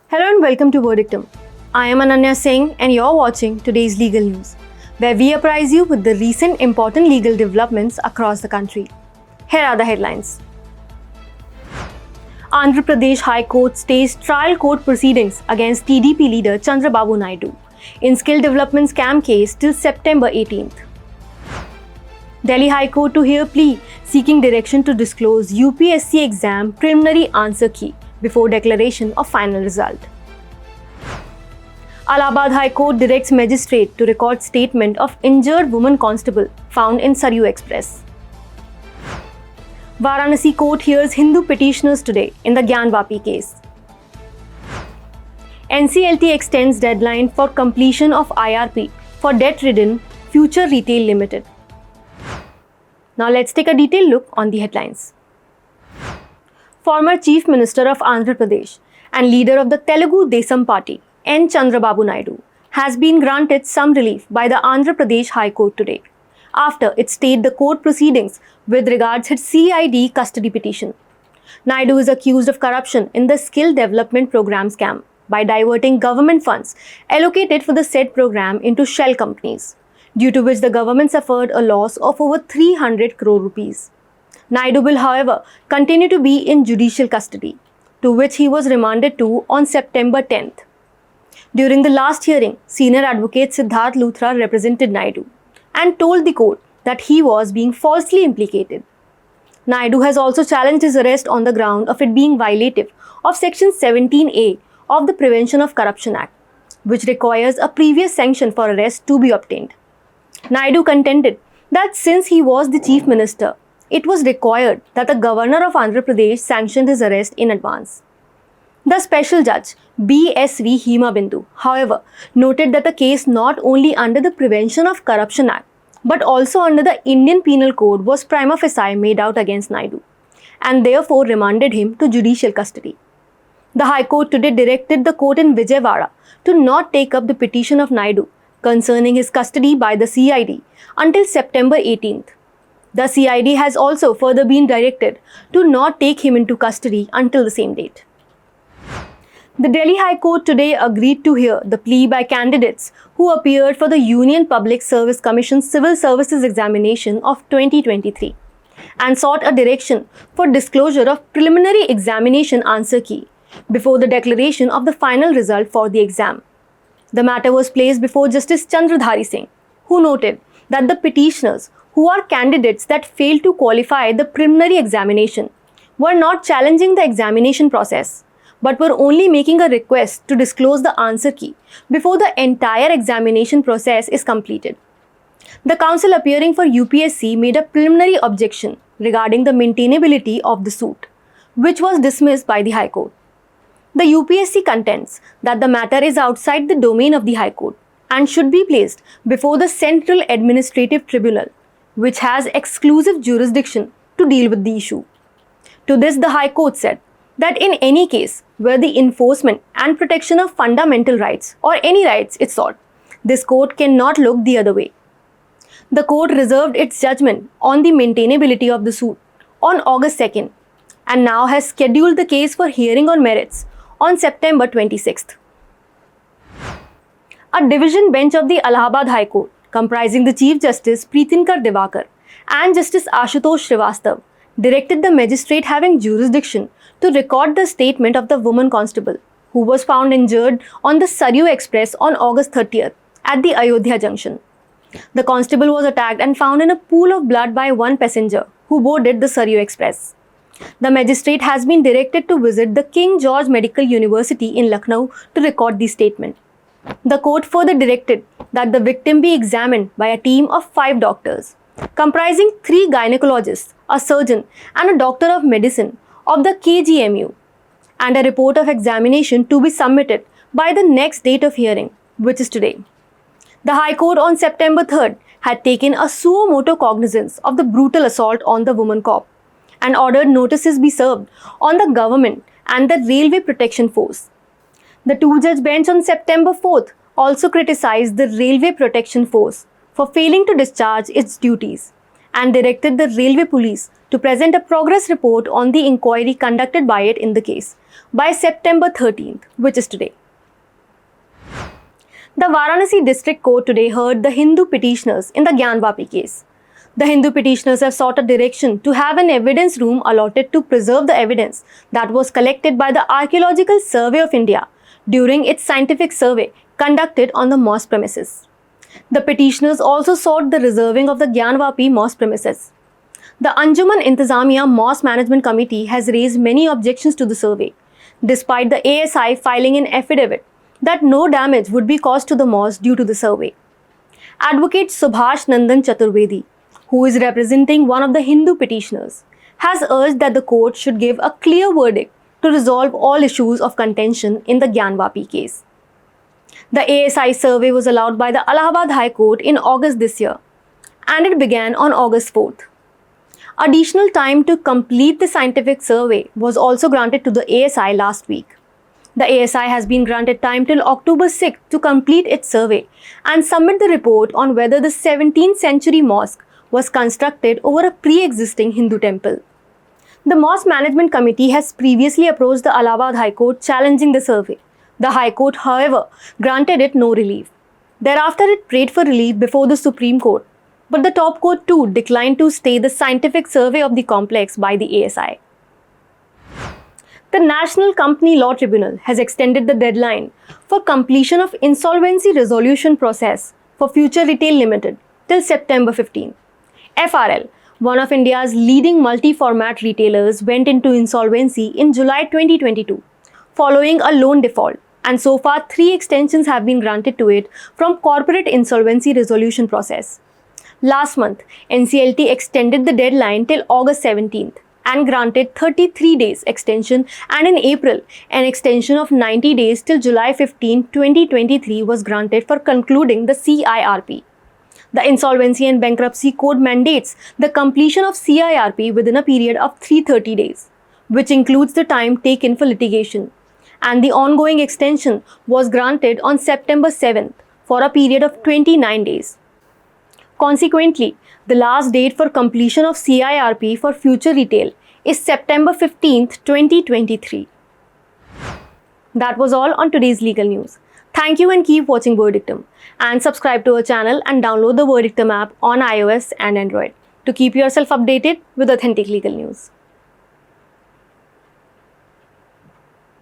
Hello and welcome to Verdictum. I am Ananya Singh and you're watching today's legal news, where we apprise you with the recent important legal developments across the country. Here are the headlines. Andhra Pradesh High Court stays trial court proceedings against TDP Leader Chandrababu Naidu in skill development scam case till September 18th. Delhi High Court to hear plea seeking direction to disclose UPSC Exam preliminary answer key before declaration of final result. Allahabad High Court directs magistrate to record statement of injured woman constable found in Saryu Express. Varanasi Court hears Hindu petitioners today in the Gyanvapi case. NCLT extends deadline for completion of IRP for debt-ridden Future Retail Ltd. Now let's take a detailed look on the headlines. Former Chief Minister of Andhra Pradesh and leader of the Telugu Desam Party, N. Chandrababu Naidu, has been granted some relief by the Andhra Pradesh High Court today, after it stayed the court proceedings with regards its CID custody petition. Naidu is accused of corruption in the skill development program scam by diverting government funds allocated for the said program into shell companies, due to which the government suffered a loss of over 300 crore rupees. Naidu will, however, continue to be in judicial custody, to which he was remanded to on September 10th. During the last hearing, senior advocate Siddharth Luthra represented Naidu and told the court that he was being falsely implicated. Naidu has also challenged his arrest on the ground of it being violative of Section 17A of the Prevention of Corruption Act, which requires a previous sanction for arrest to be obtained. Naidu contended that since he was the chief minister, it was required that the governor of Andhra Pradesh sanctioned his arrest in advance. The special judge, B.S.V. Hema Bindu, however, noted that the case not only under the Prevention of Corruption Act, but also under the Indian Penal Code was prima facie made out against Naidu, and therefore remanded him to judicial custody. The High Court today directed the court in Vijayawada to not take up the petition of Naidu concerning his custody by the CID until September 18th. The CID has also further been directed to not take him into custody until the same date. The Delhi High Court today agreed to hear the plea by candidates who appeared for the Union Public Service Commission Civil Services Examination of 2023 and sought a direction for disclosure of preliminary examination answer key before the declaration of the final result for the exam. The matter was placed before Justice Chandradhari Singh, who noted that the petitioners, who are candidates that failed to qualify the preliminary examination, were not challenging the examination process, but were only making a request to disclose the answer key before the entire examination process is completed. The counsel appearing for UPSC made a preliminary objection regarding the maintainability of the suit, which was dismissed by the High Court. The UPSC contends that the matter is outside the domain of the High Court and should be placed before the Central Administrative Tribunal, which has exclusive jurisdiction to deal with the issue. To this, the High Court said that in any case where the enforcement and protection of fundamental rights or any rights is sought, this court cannot look the other way. The court reserved its judgment on the maintainability of the suit on August 2nd and now has scheduled the case for hearing on merits on September 26th. A division bench of the Allahabad High Court, comprising the Chief Justice Pritinkar Divakar and Justice Ashutosh Srivastav, directed the magistrate having jurisdiction to record the statement of the woman constable who was found injured on the Saryu Express on August 30th at the Ayodhya Junction. The constable was attacked and found in a pool of blood by one passenger who boarded the Saryu Express. The magistrate has been directed to visit the King George Medical University in Lucknow to record the statement. The court further directed that the victim be examined by a team of 5 doctors, comprising 3 gynecologists, a surgeon, and a doctor of medicine of the KGMU, and a report of examination to be submitted by the next date of hearing, which is today. The High Court on September 3rd had taken a suo motu cognizance of the brutal assault on the woman cop and ordered notices be served on the government and the Railway Protection Force. The 2-judge bench on September 4th also criticized the Railway Protection Force for failing to discharge its duties and directed the railway police to present a progress report on the inquiry conducted by it in the case by September 13th, which is today. The Varanasi District Court today heard the Hindu petitioners in the Gyanvapi case. The Hindu petitioners have sought a direction to have an evidence room allotted to preserve the evidence that was collected by the Archaeological Survey of India during its scientific survey conducted on the mosque premises. The petitioners also sought the reserving of the Gyanvapi mosque premises. The Anjuman Intizamiya Mosque Management Committee has raised many objections to the survey, despite the ASI filing an affidavit that no damage would be caused to the mosque due to the survey. Advocate Subhash Nandan Chaturvedi, who is representing one of the Hindu petitioners, has urged that the court should give a clear verdict to resolve all issues of contention in the Gyanvapi case. The ASI survey was allowed by the Allahabad High Court in August this year, and it began on August 4th. Additional time to complete the scientific survey was also granted to the ASI last week. The ASI has been granted time till October 6th to complete its survey and submit the report on whether the 17th century mosque was constructed over a pre-existing Hindu temple. The Mosque Management Committee has previously approached the Allahabad High Court challenging the survey. The High Court, however, granted it no relief. Thereafter, it prayed for relief before the Supreme Court, but the top court too declined to stay the scientific survey of the complex by the ASI. The National Company Law Tribunal has extended the deadline for completion of insolvency resolution process for Future Retail Ltd till September 15. FRL, one of India's leading multi-format retailers, went into insolvency in July 2022 following a loan default, and so far 3 extensions have been granted to it from corporate insolvency resolution process. Last month, NCLT extended the deadline till August 17th and granted 33 days extension, and in April, an extension of 90 days till July 15, 2023 was granted for concluding the CIRP. The Insolvency and Bankruptcy Code mandates the completion of CIRP within a period of 330 days, which includes the time taken for litigation, and the ongoing extension was granted on September 7th for a period of 29 days. Consequently, the last date for completion of CIRP for Future Retail is September 15th, 2023. That was all on today's legal news. Thank you and keep watching Verdictum, and subscribe to our channel and download the Verdictum app on iOS and Android to keep yourself updated with authentic legal news.